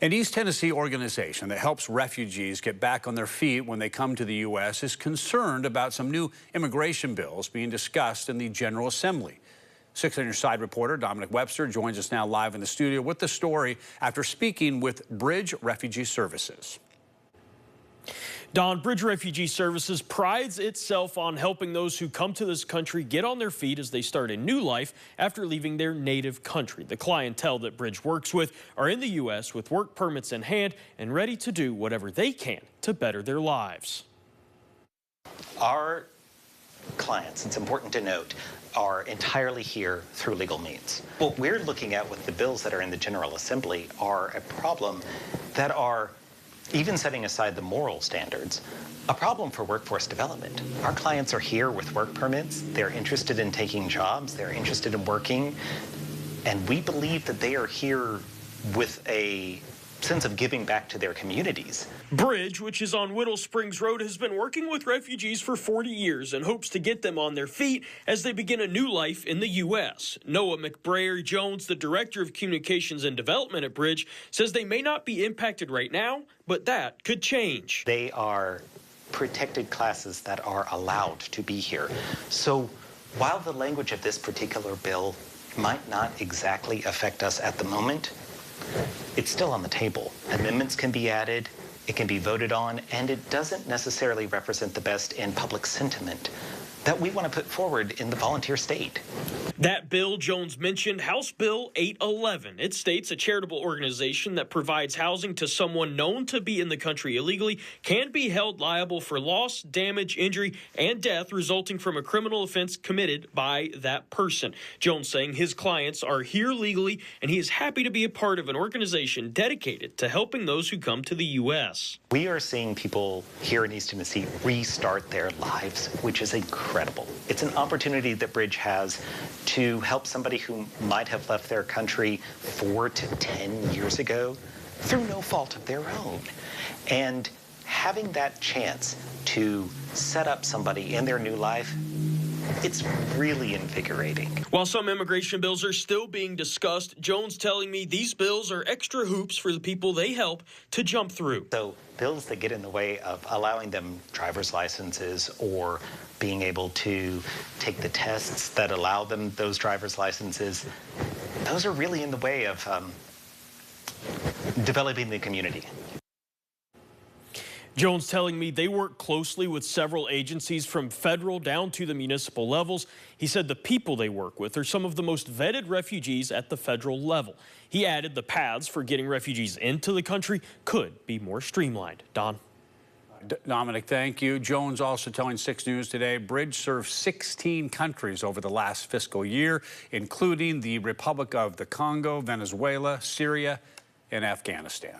An East Tennessee organization that helps refugees get back on their feet when they come to the U.S. is concerned about some new immigration bills being discussed in the General Assembly. 6 on Your Side reporter Dominic Webster joins us now live in the studio with the story after speaking with Bridge Refugee Services. Don, Bridge Refugee Services prides itself on helping those who come to this country get on their feet as they start a new life after leaving their native country. The clientele that Bridge works with are in the U.S. with work permits in hand and ready to do whatever they can to better their lives. Our clients, it's important to note, are entirely here through legal means. What we're looking at with the bills that are in the General Assembly are a problem that are, even setting aside the moral standards, a problem for workforce development. Our clients are here with work permits, they're interested in taking jobs, they're interested in working, and we believe that they are here with a sense of giving back to their communities. Bridge, which is on Whittle Springs Road, has been working with refugees for 40 years and hopes to get them on their feet as they begin a new life in the U.S. Noah McBrayer Jones, the Director of Communications and Development at Bridge, says they may not be impacted right now, but that could change. They are protected classes that are allowed to be here. So while the language of this particular bill might not exactly affect us at the moment, it's still on the table. Amendments can be added, it can be voted on, and it doesn't necessarily represent the best in public sentiment that we want to put forward in the volunteer state. That bill Jones mentioned, House Bill 811. It states a charitable organization that provides housing to someone known to be in the country illegally can be held liable for loss, damage, injury, and death resulting from a criminal offense committed by that person. Jones saying his clients are here legally, and he is happy to be a part of an organization dedicated to helping those who come to the U.S. We are seeing people here in East Tennessee restart their lives, which is incredible. It's an opportunity that Bridge has to help somebody who might have left their country 4 to 10 years ago through no fault of their own. And having that chance to set up somebody in their new life, it's really invigorating. While some immigration bills are still being discussed, Jones telling me these bills are extra hoops for the people they help to jump through. So bills that get in the way of allowing them driver's licenses or being able to take the tests that allow them those driver's licenses, those are really in the way of developing the community. Jones telling me they work closely with several agencies from federal down to the municipal levels. He said the people they work with are some of the most vetted refugees at the federal level. He added the paths for getting refugees into the country could be more streamlined. Don. Dominic, thank you. Jones also telling 6 News today, Bridge served 16 countries over the last fiscal year, including the Republic of the Congo, Venezuela, Syria, and Afghanistan.